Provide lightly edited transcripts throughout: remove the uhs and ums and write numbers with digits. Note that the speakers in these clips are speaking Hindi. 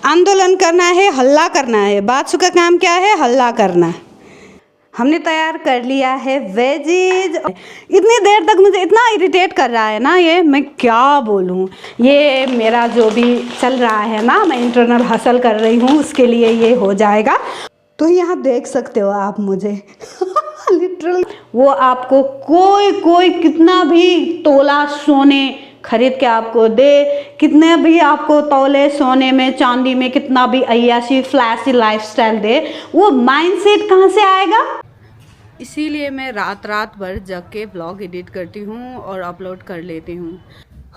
आंदोलन करना है, हल्ला करना है। बादशाह का काम क्या है? हल्ला करना। हमने तैयार कर लिया है वेजीज। इतनी देर तक मुझे इतना इरिटेट कर रहा है ना ये, मैं क्या बोलूँ। ये मेरा जो भी चल रहा है ना, मैं इंटरनल हसल कर रही हूँ, उसके लिए ये हो जाएगा। तो यहाँ देख सकते हो आप मुझे लिटरली वो आपको कोई कितना भी तोला सोने खरीद के आपको दे, कितने भी आपको तौले सोने में चांदी में कितना भी अय्याशी फ्लैशी लाइफस्टाइल दे, वो माइंडसेट कहाँ से आएगा। इसीलिए मैं रात भर जग के ब्लॉग एडिट करती हूँ और अपलोड कर लेती हूँ।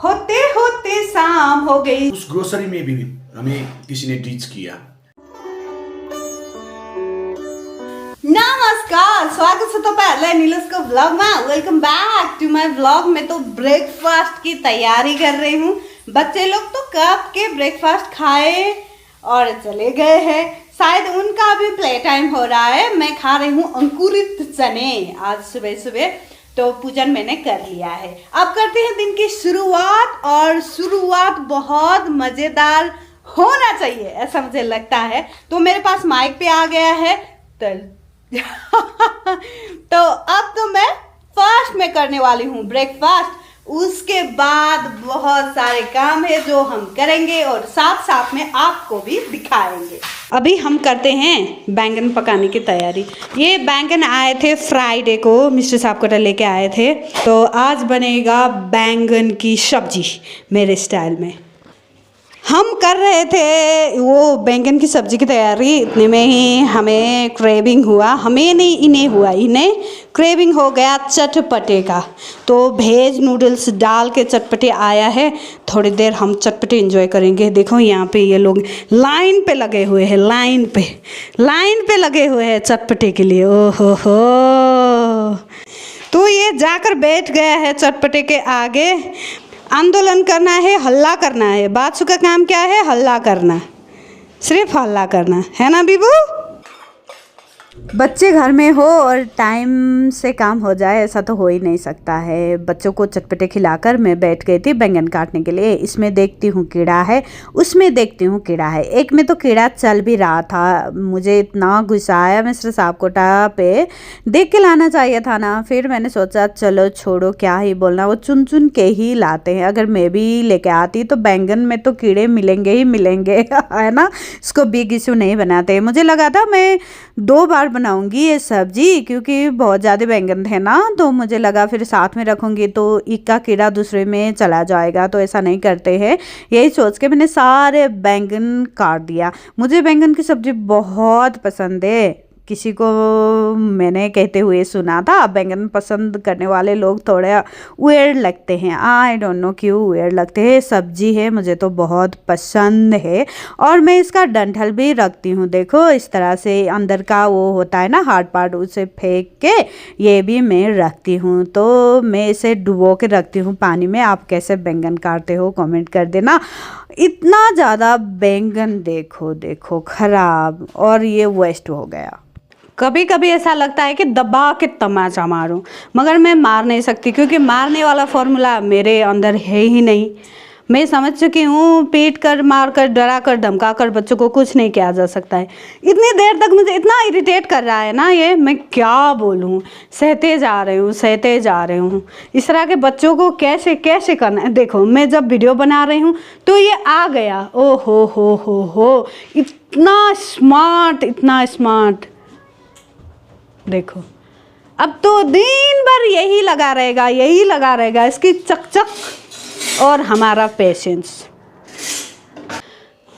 होते होते शाम हो गई। उस ग्रोसरी में भी हमें किसी ने टीच किया। नमस्कार, स्वागत है तो पहले नीलस को व्लॉग में। Welcome back to my vlog. मैं तो ब्रेकफास्ट की तैयारी कर रही हूँ। बच्चे लोग तो कब के ब्रेकफास्ट खाए और चले गए हैं, शायद उनका भी प्ले टाइम हो रहा है। मैं खा रही हूँ अंकुरित चने आज सुबह सुबह, तो पूजन मैंने कर लिया है। अब करते हैं दिन की शुरुआत, और शुरुआत बहुत मज़ेदार होना चाहिए ऐसा मुझे लगता है। तो मेरे पास माइक पे आ गया है तो अब तो मैं फर्स्ट में करने वाली हूँ ब्रेकफास्ट। उसके बाद बहुत सारे काम है जो हम करेंगे और साथ साथ में आपको भी दिखाएंगे। अभी हम करते हैं बैंगन पकाने की तैयारी। ये बैंगन आए थे फ्राइडे को, मिस्टर साहब कटा लेके आए थे, तो आज बनेगा बैंगन की सब्जी मेरे स्टाइल में। हम कर रहे थे वो बैंगन की सब्ज़ी की तैयारी, इतने में ही हमें क्रेविंग हुआ। हमें नहीं, इन्हें हुआ, इन्हें क्रेविंग हो गया चटपटे का। तो वेज नूडल्स डाल के चटपटे आया है। थोड़ी देर हम चटपटे एंजॉय करेंगे। देखो यहाँ पे ये लोग लाइन पे लगे हुए हैं, लाइन पे लगे हुए हैं चटपटे के लिए। ओहो हो, तो ये जाकर बैठ गया है चटपटे के आगे। आंदोलन करना है, हल्ला करना है। बादशाह का काम क्या है? हल्ला करना, सिर्फ हल्ला करना है ना बीबू। बच्चे घर में हो और टाइम से काम हो जाए ऐसा तो हो ही नहीं सकता है। बच्चों को चटपटे खिलाकर मैं बैठ गई थी बैंगन काटने के लिए। इसमें देखती हूँ कीड़ा है, उसमें देखती हूँ कीड़ा है। एक में तो कीड़ा चल भी रहा था। मुझे इतना गुस्सा आया, मिस्टर साहब कोटा पे देख के लाना चाहिए था ना। फिर मैंने सोचा चलो छोड़ो, क्या ही बोलना, वो चुन चुन के ही लाते हैं। अगर मैं भी लेके आती तो बैंगन में तो कीड़े मिलेंगे ही मिलेंगे है ना। इसको बिग इशू नहीं बनाते। मुझे लगा था मैं 2 बार बनाऊंगी ये सब्जी, क्योंकि बहुत ज़्यादा बैंगन थे ना, तो मुझे लगा फिर साथ में रखूंगी तो एक का कीड़ा दूसरे में चला जाएगा, तो ऐसा नहीं करते हैं। यही सोच के मैंने सारे बैंगन काट दिया। मुझे बैंगन की सब्जी बहुत पसंद है। किसी को मैंने कहते हुए सुना था बैंगन पसंद करने वाले लोग थोड़े वियर्ड लगते हैं। आई डोंट नो क्यों वियर्ड लगते हैं। सब्जी है, मुझे तो बहुत पसंद है। और मैं इसका डंठल भी रखती हूँ। देखो इस तरह से अंदर का वो होता है ना हार्ड पार्ट, उसे फेंक के ये भी मैं रखती हूँ। तो मैं इसे डुबो के रखती हूँ पानी में। आप कैसे बैंगन काटते हो कमेंट कर देना। इतना ज़्यादा बैंगन देखो खराब, और ये वेस्ट हो गया। कभी कभी ऐसा लगता है कि दबा के तमाचा मारूं, मगर मैं मार नहीं सकती, क्योंकि मारने वाला फॉर्मूला मेरे अंदर है ही नहीं। मैं समझ चुकी हूँ पीट कर, मार कर, डरा कर, धमका कर बच्चों को कुछ नहीं किया जा सकता है। इतनी देर तक मुझे इतना इरिटेट कर रहा है ना ये, मैं क्या बोलूँ। सहते जा रही हूँ। इस तरह के बच्चों को कैसे करना है। देखो मैं जब वीडियो बना रही हूँ तो ये आ गया। ओ हो, इतना स्मार्ट। देखो अब तो दिन भर यही लगा रहेगा इसकी चक और हमारा पेशेंस।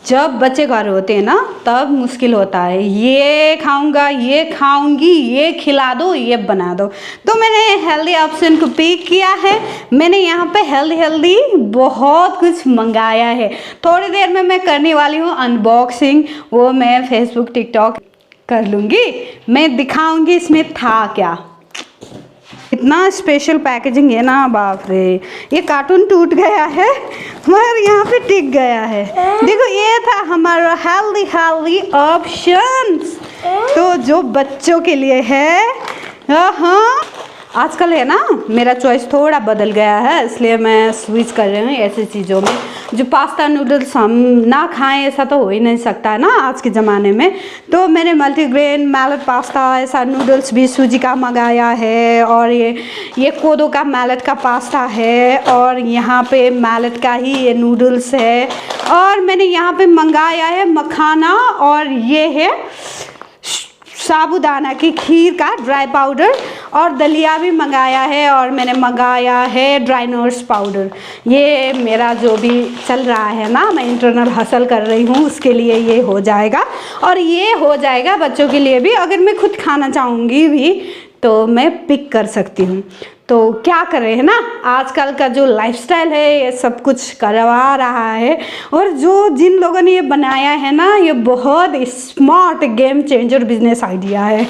जब बच्चे घर होते हैं ना तब मुश्किल होता है। ये खाऊंगा, ये खाऊंगी, ये खिला दो, ये बना दो। तो मैंने हेल्दी ऑप्शन को पिक किया है। मैंने यहाँ पे हेल्दी बहुत कुछ मंगाया है। थोड़ी देर में मैं करने वाली हूँ अनबॉक्सिंग। वो मैं फेसबुक टिकटॉक कर लूँगी, मैं दिखाऊंगी इसमें था क्या। इतना स्पेशल पैकेजिंग है ना, बाप रे। ये कार्टून टूट गया है मगर यहाँ पे टिक गया है। देखो ये था हमारा हेल्दी ऑप्शंस, तो जो बच्चों के लिए है। हाँ आजकल है ना मेरा चॉइस थोड़ा बदल गया है, इसलिए मैं स्विच कर रही हूँ ऐसी चीज़ों में। जो पास्ता नूडल्स हम ना खाएं ऐसा तो हो ही नहीं सकता है ना आज के ज़माने में। तो मैंने मल्टीग्रेन मैलेट पास्ता ऐसा नूडल्स भी सूजी का मंगाया है, और ये कोदो का मैलेट का पास्ता है, और यहाँ पे मैलेट का ही ये नूडल्स है, और मैंने यहाँ पे मंगाया है मखाना, और ये है साबूदाना की खीर का ड्राई पाउडर, और दलिया भी मंगाया है, और मैंने मंगाया है ड्राई नट्स पाउडर। ये मेरा जो भी चल रहा है ना, मैं इंटरनल हसल कर रही हूँ, उसके लिए ये हो जाएगा, और ये हो जाएगा बच्चों के लिए भी। अगर मैं खुद खाना चाहूँगी भी तो मैं पिक कर सकती हूँ। तो क्या कर रहे हैं ना, आजकल का जो लाइफस्टाइल है ये सब कुछ करवा रहा है, और जो जिन लोगों ने ये बनाया है ना, ये बहुत smart game changer business idea है।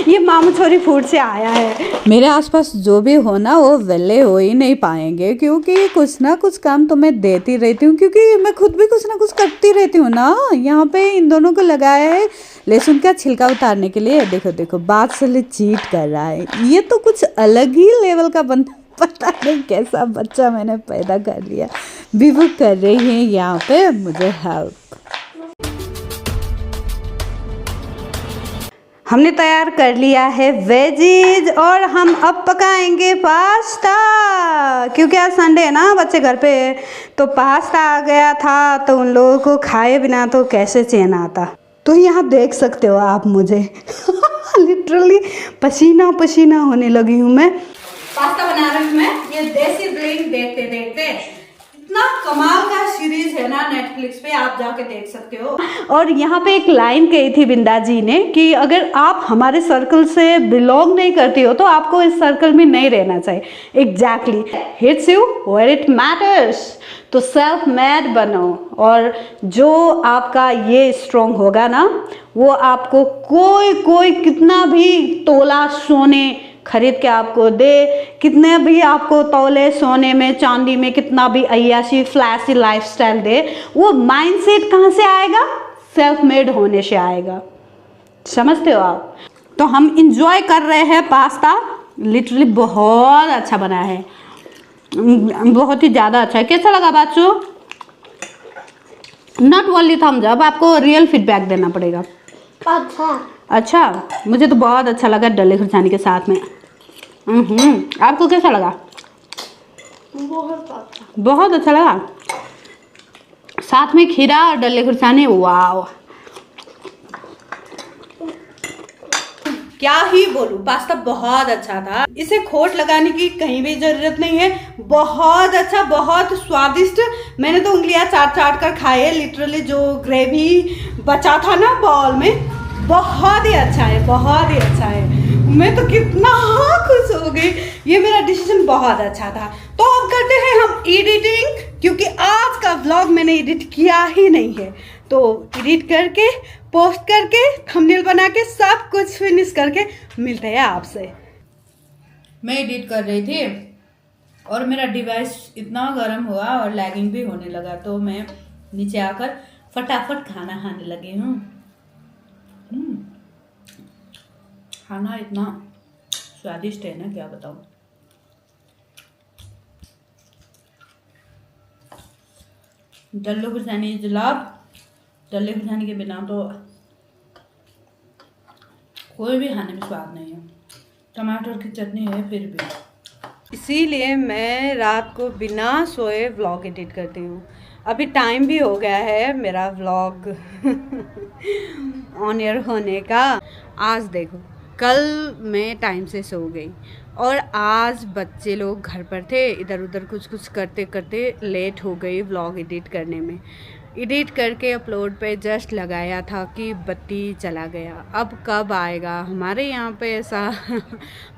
ये मामू छोरी फूड से आया है। मेरे आसपास जो भी हो ना वो वेले हो ही नहीं पाएंगे, क्योंकि कुछ ना कुछ काम तो मैं देती रहती हूँ, क्योंकि मैं खुद भी कुछ ना कुछ करती रहती हूँ ना। यहाँ पे इन दोनों को लगाया है लहसुन का छिलका उतारने के लिए। देखो देखो बात से चीट कर रहा है, ये तो कुछ अलग ही लेवल का बंदा, पता नहीं कैसा बच्चा मैंने पैदा कर लिया। विभू कर रही है यहाँ पे मुझे हेल्प। हमने तैयार कर लिया है वेजीज, और हम अब पकाएंगे पास्ता, क्योंकि आज संडे है ना, बच्चे घर पे है, तो पास्ता आ गया था, तो उन लोगों को खाए बिना तो कैसे चैन आता। तो यहाँ देख सकते हो आप मुझे लिटरली पसीना पसीना होने लगी हूँ मैं। पास्ता बना रही हूँ मैं, ये देसी ड्रिंक देखते देखते। इतना कमाल का सीरीज है ना नेटफ्लिक्स पे, आप जाके देख सकते हो। और यहाँ पे एक लाइन कही थी बिंदा जी ने कि अगर आप हमारे सर्कल से बिलोंग नहीं करती हो तो आपको इस सर्कल में नहीं रहना चाहिए। Exactly, hits you where it matters. तो सेल्फ मेड बनो, और जो आपका ये स्ट्रॉन्ग होगा ना, वो आपको कोई कितना भी तोला सोने खरीद के आपको दे, कितने भी आपको तौले सोने में चांदी में कितना भी अय्याशी फ्लैशी लाइफस्टाइल दे, वो माइंडसेट कहाँ से आएगा? सेल्फ मेड होने से आएगा। समझते हो आप? तो हम इंजॉय कर रहे हैं पास्ता, लिटरली बहुत अच्छा बना है, बहुत ही ज़्यादा अच्छा है। कैसा लगा बच्चों? नॉट ओनली थम्स अप, आपको रियल फीडबैक देना पड़ेगा। अच्छा, मुझे तो बहुत अच्छा लगा डल्ले खुरसानी के साथ में। आपको कैसा लगा? बहुत अच्छा लगा। साथ में खीरा और डल्ले खुरसानी, वाव क्या ही बोलूं, पास्ता बहुत अच्छा था। इसे खोट लगाने की कहीं भी जरूरत नहीं है, बहुत अच्छा, बहुत स्वादिष्ट। मैंने तो उंगलियां चाट कर खाए, लिटरली जो ग्रेवी बचा था ना बॉल में, बहुत ही अच्छा है, बहुत ही अच्छा है। मैं तो कितना खुश हो गई, ये मेरा डिसीजन बहुत अच्छा था। तो अब करते हैं हम एडिटिंग, क्योंकि आज का व्लॉग मैंने एडिट किया ही नहीं है। तो एडिट करके, पोस्ट करके, थंबनेल बना के, सब कुछ फिनिश करके मिलते हैं आपसे। मैं एडिट कर रही थी और मेरा डिवाइस इतना गर्म हुआ और लैगिंग भी होने लगा, तो मैं नीचे आकर फटाफट खाना खाने लगी हूँ। खाना इतना स्वादिष्ट है ना, क्या बताऊँ। डल्ले खुरसानी जलाब, डल्ले खुरसानी के बिना तो कोई भी खाने में स्वाद नहीं है। टमाटर की चटनी है फिर भी, इसीलिए मैं रात को बिना सोए व्लॉग एडिट करती हूँ। अभी टाइम भी हो गया है मेरा व्लॉग ऑन एयर होने का। आज देखो, कल मैं टाइम से सो गई और आज बच्चे लोग घर पर थे, इधर उधर कुछ करते करते लेट हो गई व्लॉग एडिट करने में। एडिट करके अपलोड पे जस्ट लगाया था कि बत्ती चला गया। अब कब आएगा? हमारे यहाँ पे ऐसा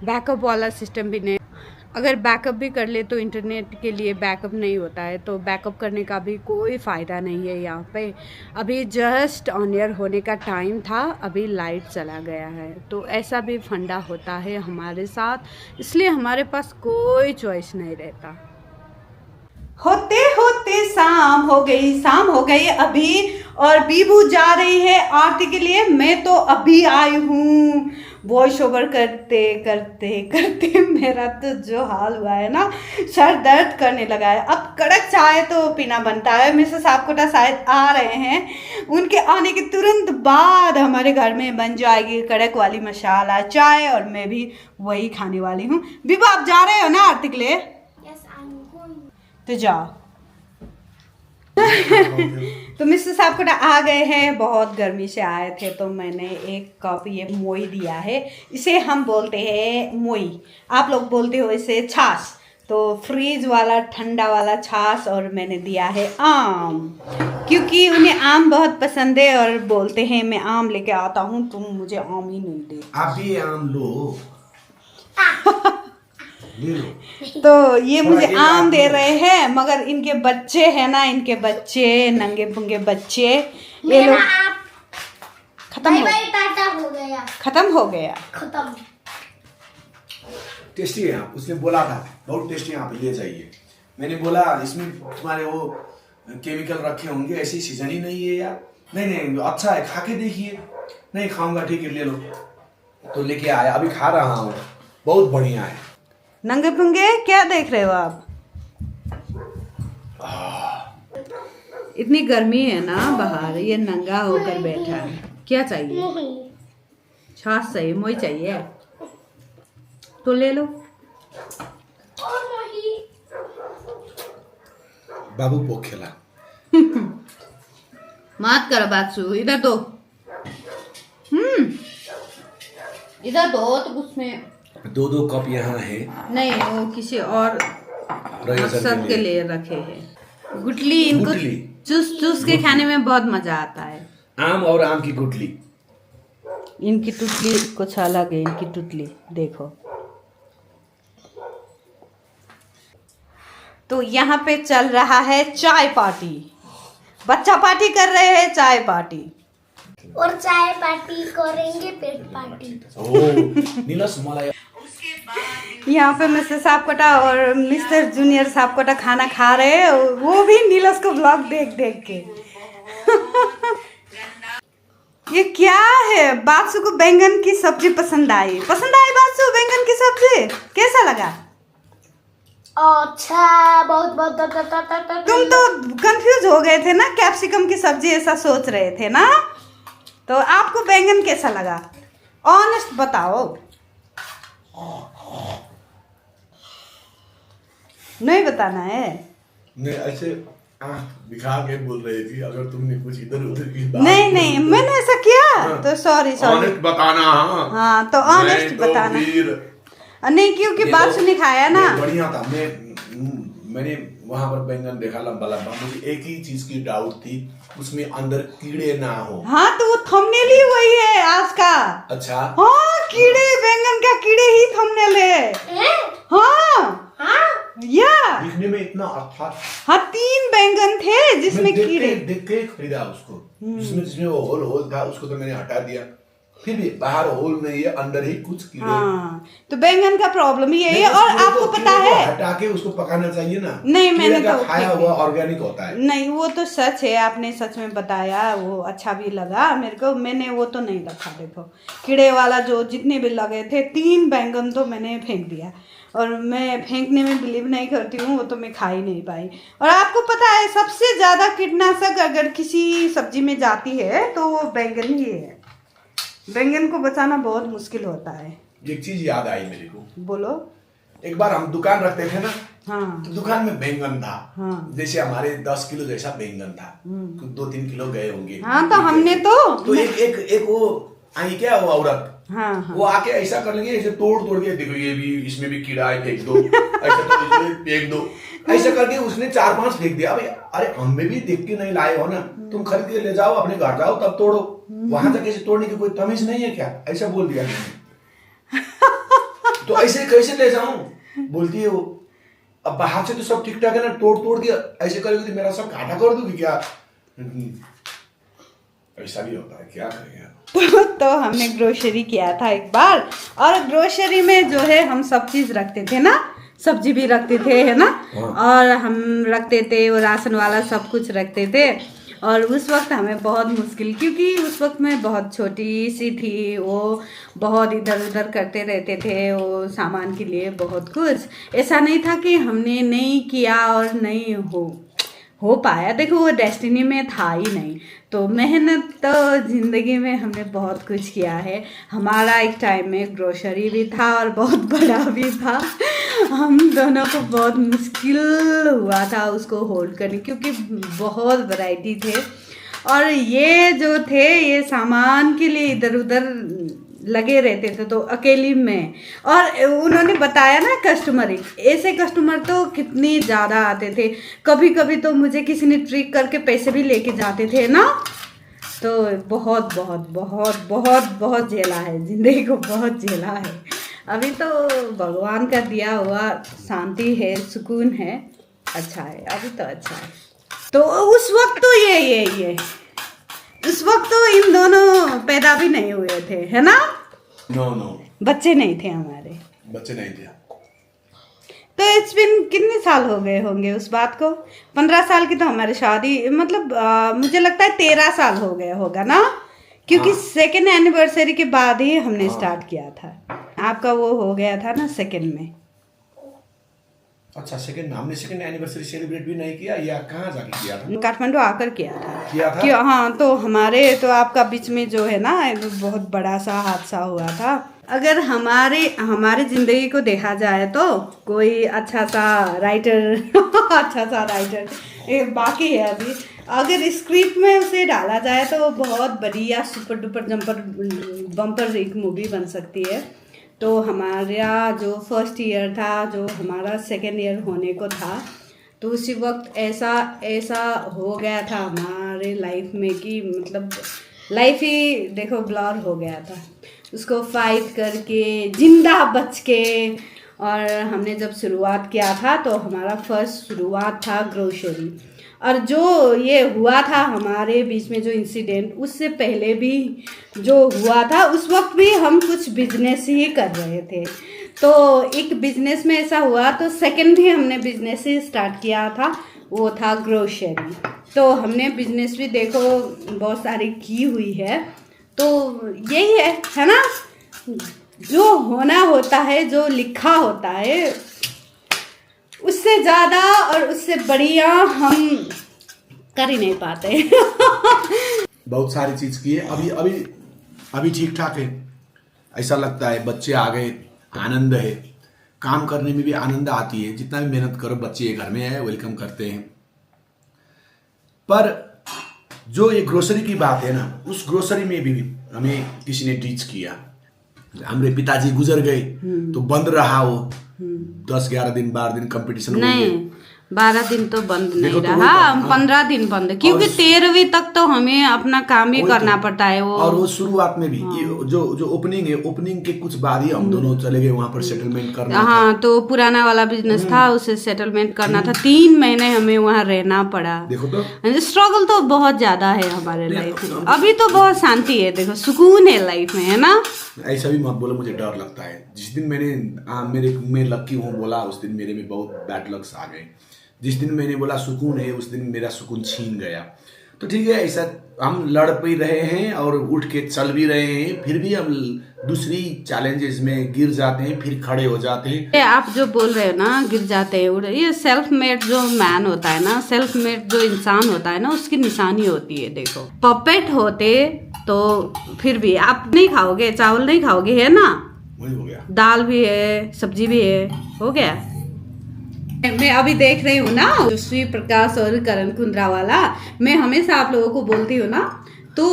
बैकअप वाला सिस्टम भी नहीं। अगर बैकअप भी कर ले तो इंटरनेट के लिए बैकअप नहीं होता है, तो बैकअप करने का भी कोई फ़ायदा नहीं है यहाँ पे। अभी जस्ट ऑन एयर होने का टाइम था, अभी लाइट चला गया है। तो ऐसा भी फंडा होता है हमारे साथ, इसलिए हमारे पास कोई चॉइस नहीं रहता। होते होते शाम हो गई अभी, और बीबू जा रही है आरती के लिए। मैं तो अभी आई हूँ, वॉइस ओवर करते करते करते मेरा तो जो हाल हुआ है ना, सर दर्द करने लगा है। अब कड़क चाय तो पीना बनता है। मिसेस आपकोटा शायद आ रहे हैं, उनके आने के तुरंत बाद हमारे घर में बन जाएगी कड़क वाली मसाला चाय, और मैं भी वही खाने वाली हूँ। विभा आप जा रहे हो ना आरती के लिए? तो जाओ। तो मिसेस आपकोटा आ गए हैं, बहुत गर्मी से आए थे, तो मैंने एक कप ये मोई दिया है। इसे हम बोलते हैं मोई, आप लोग बोलते हो इसे छाछ। तो फ्रीज वाला ठंडा वाला छाछ, और मैंने दिया है आम, क्योंकि उन्हें आम बहुत पसंद है और बोलते हैं मैं आम लेके आता हूँ, तुम मुझे आम ही नहीं दे। आप भी आम लो। तो ये मुझे आम दे रहे हैं, मगर इनके बच्चे हैं ना, इनके बच्चे नंगे पुंगे बच्चे, ये लोग खत्म हो गया, खत्म हो गया। टेस्टी है, उसने बोला था बहुत टेस्टी, यहाँ पे ले जाइए। मैंने बोला इसमें तुम्हारे वो केमिकल रखे होंगे, ऐसी सीजन ही नहीं है यार। नहीं नहीं अच्छा है, खा के देखिए। नहीं खाऊंगा, ठीक है ले लो। तो लेके आया, अभी खा रहा हूँ, बहुत बढ़िया है। नंगे पुंगे क्या देख रहे हो आप? इतनी गर्मी है ना बाहर, ये नंगा होकर बैठा है। क्या चाहिए? छाछ चाहिए, मोई चाहिए तो ले लो। बाबू पोक खेला। मत करो बातचू, इधर दो। इधर दो, तो उसमें 2-2 कप यहाँ है। नहीं, वो किसी और मकसद के लिए रखे हैं। गुटली इनको चूस चूस के खाने में बहुत मजा आता है। आम और आम की गुटली। इनकी टुटली कुछ अलग है, इनकी टुटली देखो। तो यहाँ पे चल रहा है चाय पार्टी, बच्चा पार्टी कर रहे हैं चाय पार्टी, और चाय पार्टी करेंगे पेट पार्टी। ओह नीलस मलाई। यहाँ पे मिसेस आपकोटा और मिस्टर जूनियर आपकोटा खाना खा रहे हैं, वो भी नीलस को ब्लॉग देख देख के। ये क्या है? बासु को बैंगन की सब्जी पसंद आई बासु बैंगन की सब्जी कैसा लगा? अच्छा, बहुत तुम तो कंफ्यूज हो गए थे ना, कैप्सिकम की सब्जी ऐसा सोच रहे थे ना, तो आपको बैंगन कैसा लगा? ऑनेस्ट बताओ। नहीं बताना है। नहीं ऐसे दिखा के बोल रही थी, अगर तुमने कुछ इधर उधर की बात नहीं नहीं मैंने ऐसा किया तो सॉरी। ऑनेस्ट बताना। हाँ तो ऑनेस्ट बताना। नहीं क्योंकि बात सुनी खाया ना, बढ़िया था। मैंने वहां पर बैंगन देखा लंबा लंबा, मुझे एक ही चीज की डाउट थी, उसमें अंदर कीड़े ना हो। हाँ तो वो थंबनेल ही वही है आज का। अच्छा हाँ कीड़े, बैंगन का कीड़े ही थंबनेल है। हाँ या दिखने में इतना अच्छा। हाँ 3 बैंगन थे जिसमें कीड़े। देख के खरीदा उसको, जिसमें वो होल था उसको तो मैंने हटा दिया, फिर भी बाहर होल नहीं है, अंदर ही कुछ कीड़े। हाँ तो बैंगन का प्रॉब्लम ही है। और आपको पता है हटा के उसको पकाना चाहिए ना। नहीं मैंने तो खाया हुआ ऑर्गेनिक होता है। नहीं वो तो सच है, आपने सच में बताया, वो अच्छा भी लगा मेरे को। मैंने वो तो नहीं रखा, देखो कीड़े वाला जो जितने भी लगे थे 3 बैंगन तो मैंने फेंक दिया, और मैं फेंकने में बिलीव नहीं करती हूँ, वो तो मैं खा ही नहीं पाई। और आपको पता है सबसे ज़्यादा कीटनाशक अगर किसी सब्जी में जाती है तो वो बैंगन ही है। बैंगन को बचाना बहुत मुश्किल होता है। एक चीज याद आई मेरे को। बोलो। एक बार हम दुकान रखते थे ना, हाँ तो दुकान में बैंगन था। हाँ जैसे हमारे 10 किलो जैसा बैंगन था, 2-3 किलो गए होंगे। हाँ तो हमने तो एक वो आई क्या वो औरत, हाँ हाँ वो आके ऐसा कर लेंगे, ऐसे तोड़ के देखो ये भी इसमें भी कीड़ा है, फेंक दो। ऐसा तो इसमें फेंक दो, ऐसा करके उसने 4-5 फेंक दिया। अरे हमें भी देख के नहीं लाए हो ना, तुम खरीद के ले जाओ, अपने घर जाओ तब तोड़ो। वहां तक ऐसे तोड़ने की कोई तमीज नहीं है क्या? ऐसा बोल दिया तो ऐसे कैसे ले जाऊं? बोलती है वो, अब बाहर से तो सब ठीक ठाक है ना, तोड़ दिया, ऐसे करेगी तो मेरा सब घाटा कर दूंगी क्या? ऐसा भी होता है, क्या करें। तो हमने ग्रोसरी किया था एक बार, और ग्रोसरी में जो है हम सब चीज रखते थे ना, सब्जी भी रखते थे है ना, और हम रखते थे वो राशन वाला सब कुछ रखते थे। और उस वक्त हमें बहुत मुश्किल, क्योंकि उस वक्त मैं बहुत छोटी सी थी, वो बहुत इधर उधर करते रहते थे वो सामान के लिए बहुत कुछ। ऐसा नहीं था कि हमने नहीं किया और नहीं हो पाया, देखो वो डेस्टिनी में था ही नहीं। तो मेहनत तो ज़िंदगी में हमने बहुत कुछ किया है। हमारा एक टाइम में ग्रोसरी भी था और बहुत बड़ा भी था। हम दोनों को बहुत मुश्किल हुआ था उसको होल्ड करने, क्योंकि बहुत वैरायटी थे और ये जो थे ये सामान के लिए इधर उधर लगे रहते थे, तो अकेली में। और उन्होंने बताया ना कस्टमर, ऐसे कस्टमर तो कितनी ज़्यादा आते थे, कभी कभी तो मुझे किसी ने ट्रिक करके पैसे भी लेके जाते थे ना। तो बहुत बहुत बहुत बहुत बहुत झेला है, ज़िंदगी को बहुत झेला है। अभी तो भगवान का दिया हुआ शांति है, सुकून है, अच्छा है, अभी तो अच्छा है। तो उस वक्त तो ये उस वक्त तो इन दोनों पैदा भी नहीं हुए थे, है ना? नो बच्चे नहीं थे हमारे, बच्चे नहीं थे। तो इट्स बिन कितने साल हो गए होंगे उस बात को? 15 साल की तो हमारी शादी, मतलब मुझे लगता है 13 साल हो गए होगा ना, क्योंकि सेकेंड एनिवर्सरी के बाद ही हमने स्टार्ट किया था। आपका वो हो गया था ना सेकेंड में। अच्छा, हमने सेकेंड एनिवर्सरी सेलिब्रेट भी नहीं किया, या कहाँ जाके किया था? काठमांडू आकर किया था। क्यों? हाँ, तो तो आपका बीच में जो है ना बहुत बड़ा सा हादसा हुआ था। अगर हमारे जिंदगी को देखा जाए तो कोई अच्छा सा राइटर बाकी है अभी। अगर स्क्रिप्ट में उसे डाला जाए तो बहुत बढ़िया सुपर डुपर बम्पर एक मूवी बन सकती है। तो हमारा जो फर्स्ट ईयर था, जो हमारा सेकेंड ईयर होने को था, तो उसी वक्त ऐसा हो गया था हमारे लाइफ में कि मतलब लाइफ ही देखो ब्लर हो गया था। उसको फाइट करके जिंदा बच के, और हमने जब शुरुआत किया था तो हमारा फर्स्ट शुरुआत था ग्रोसरी। और जो ये हुआ था हमारे बीच में जो इंसिडेंट, उससे पहले भी जो हुआ था उस वक्त भी हम कुछ बिजनेस ही कर रहे थे। तो एक बिजनेस में ऐसा हुआ, तो सेकंड भी हमने बिजनेस ही स्टार्ट किया था, वो था ग्रोसरी। तो हमने बिजनेस भी देखो बहुत सारी की हुई है। तो यही है ना, जो होना होता है, जो लिखा होता है, उससे ज़्यादा और उससे बढ़िया हम कर ही नहीं पाते। बहुत सारी चीज़ की है। अभी ठीक ठाक है, ऐसा लगता है। बच्चे आ गए, आनंद है, काम करने में भी आनंद आती है। जितना भी मेहनत करो, बच्चे घर में आए वेलकम करते हैं। पर जो ये ग्रोसरी की बात है ना, उस ग्रोसरी में भी हमें किसी ने टीच किया। हमारे पिताजी गुजर गए तो बंद रहा वो 10-11 दिन 12 दिन कंपटीशन नहीं, 12 दिन तो बंद नहीं रहा, 15 दिन बंद, क्योंकि 13वीं तक तो हमें अपना काम ही करना पड़ता है। वो और वो शुरुआत में भी जो ओपनिंग है, ओपनिंग के कुछ बाद ही हम दोनों चले गए वहाँ पर सेटलमेंट करना। हाँ, तो पुराना वाला बिजनेस था, उसे सेटलमेंट करना था। 3 महीने हमें वहाँ रहना पड़ा। देखो तो स्ट्रगल तो बहुत ज्यादा है हमारे लाइफ में। अभी तो बहुत शांति है, देखो सुकून है लाइफ में, है ना? ऐसा भी मत बोलो, मुझे डर लगता है। जिस दिन मैं लकी हूँ बोला, उस दिन मेरे में बहुत बैड लक्स आ गए। जिस दिन मैंने बोला सुकून है, उस दिन मेरा सुकून छीन गया। तो ठीक है, ऐसा हम लड़ भी रहे हैं और उठ के चल भी रहे हैं, फिर भी हम दूसरी चैलेंजेस में गिर जाते हैं, फिर खड़े हो जाते हैं। आप जो बोल रहे हो ना, गिर जाते हैं, ये सेल्फ मेड जो मैन होता है ना, सेल्फ मेड जो इंसान होता है ना, उसकी निशानी होती है। देखो पपेट होते तो फिर भी आप नहीं खाओगे, चावल नहीं खाओगे, है ना? वही हो गया, दाल भी है, सब्जी भी है, हो गया। मैं अभी देख रही हूँ ना श्री प्रकाश और करण कुंद्रा वाला, मैं हमेशा आप लोगों को बोलती हूँ ना, तो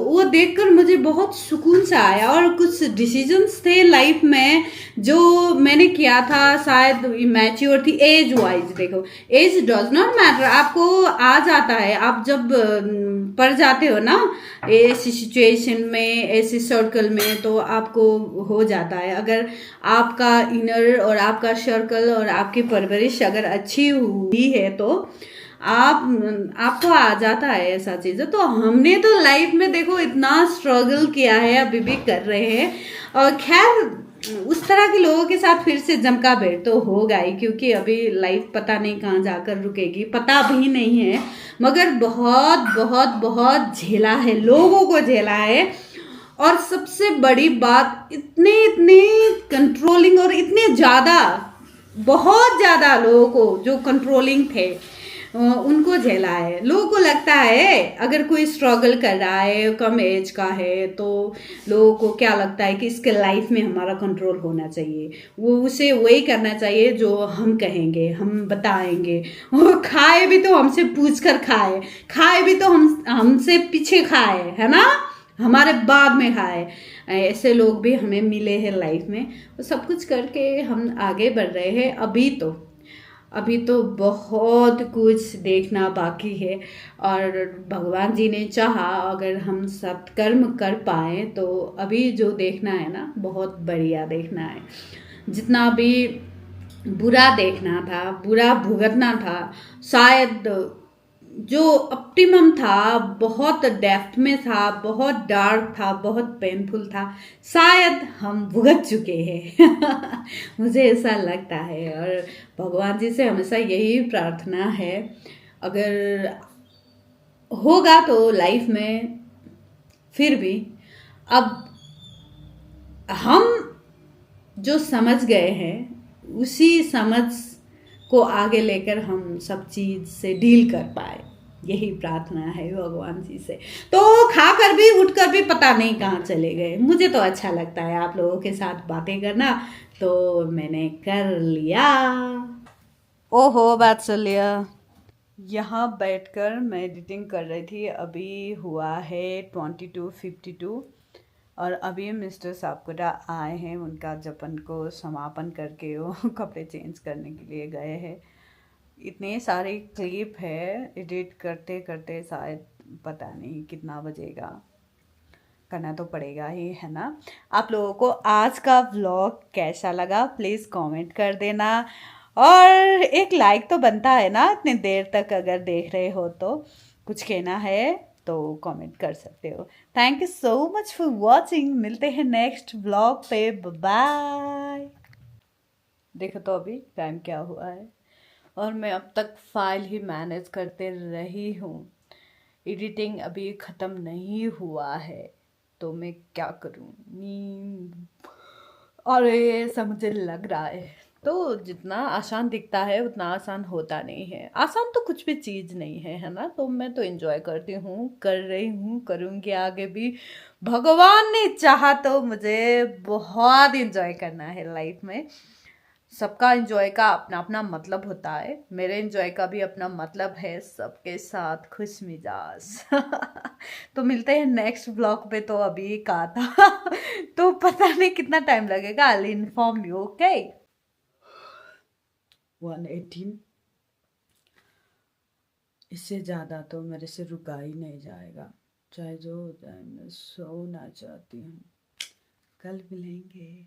वो देखकर मुझे बहुत सुकून सा आया। और कुछ डिसीजंस थे लाइफ में जो मैंने किया था, शायद इमेच्योर थी एज वाइज। देखो एज डज नॉट मैटर, आपको आ जाता है। आप जब पढ़ जाते हो ना ऐसी सिचुएशन में, ऐसे सर्कल में, तो आपको हो जाता है। अगर आपका इनर और आपका सर्कल और आपकी परवरिश अगर अच्छी हुई है तो आपको आ जाता है ऐसा चीज़। तो हमने तो लाइफ में देखो इतना स्ट्रगल किया है, अभी भी कर रहे हैं। और खैर उस तरह के लोगों के साथ फिर से जमका भेंट तो होगा ही, क्योंकि अभी लाइफ पता नहीं कहाँ जाकर रुकेगी, पता भी नहीं है। मगर बहुत बहुत बहुत झेला है, लोगों को झेला है। और सबसे बड़ी बात, इतने इतने कंट्रोलिंग और इतने ज़्यादा, बहुत ज़्यादा लोगों को जो कंट्रोलिंग थे उनको झेला है। लोगों को लगता है अगर कोई स्ट्रगल कर रहा है, कम एज का है, तो लोगों को क्या लगता है कि इसके लाइफ में हमारा कंट्रोल होना चाहिए, वो उसे वही करना चाहिए जो हम कहेंगे, हम बताएंगे। वो खाए भी तो हमसे पूछ कर खाए, खाए भी तो हमसे पीछे खाए, है ना, हमारे बाद में खाए। ऐसे लोग भी हमें मिले हैं लाइफ में। तो सब कुछ करके हम आगे बढ़ रहे हैं। अभी तो बहुत कुछ देखना बाकी है, और भगवान जी ने चाहा अगर हम सत्कर्म कर पाए तो अभी जो देखना है ना, बहुत बढ़िया देखना है। जितना भी बुरा देखना था, बुरा भुगतना था, शायद जो ऑप्टिमम था, बहुत डेप्थ में था, बहुत डार्क था, बहुत पेनफुल था, शायद हम भुगत चुके हैं। मुझे ऐसा लगता है। और भगवान जी से हमेशा यही प्रार्थना है, अगर होगा तो लाइफ में फिर भी अब हम जो समझ गए हैं उसी समझ को आगे लेकर हम सब चीज़ से डील कर पाए, यही प्रार्थना है भगवान जी से। तो खाकर भी उठकर भी पता नहीं कहाँ चले गए। मुझे तो अच्छा लगता है आप लोगों के साथ बातें करना, तो मैंने कर लिया। ओहो, बात सुन लिया। यहाँ बैठकर मैं एडिटिंग कर रही थी। अभी हुआ है 22:52 और अभी मिस्टर सापकोटा आए हैं, उनका जपन को समापन करके वो कपड़े चेंज करने के लिए गए हैं। इतने सारे क्लिप है, एडिट करते करते शायद पता नहीं कितना बजेगा, करना तो पड़ेगा ही, है ना। आप लोगों को आज का व्लॉग कैसा लगा प्लीज़ कमेंट कर देना, और एक लाइक तो बनता है ना, इतनी देर तक अगर देख रहे हो तो। कुछ कहना है तो कमेंट कर सकते हो। Thank you so much for watching. मिलते हैं नेक्स्ट व्लॉग पे, बाय। देखो तो अभी टाइम क्या हुआ है, और मैं अब तक फाइल ही मैनेज करते रही हूँ। एडिटिंग अभी ख़त्म नहीं हुआ है, तो मैं क्या करूँ, नींद और ऐसा मुझे लग रहा है। तो जितना आसान दिखता है उतना आसान होता नहीं है। आसान तो कुछ भी चीज़ नहीं है ना। तो मैं तो एंजॉय करती हूँ, कर रही हूँ, करूँगी आगे भी। भगवान ने चाहा तो मुझे बहुत एंजॉय करना है लाइफ में। सबका एंजॉय का अपना अपना मतलब होता है, मेरे एंजॉय का भी अपना मतलब है, सबके साथ खुश मिजाज। तो मिलते हैं नेक्स्ट ब्लॉग पे। तो अभी कहा था तो पता नहीं कितना टाइम लगेगा, I will inform you, okay. 118, इससे ज़्यादा तो मेरे से रुका ही नहीं जाएगा, चाहे जो हो जाए। मैं सोना चाहती हूँ, कल मिलेंगे।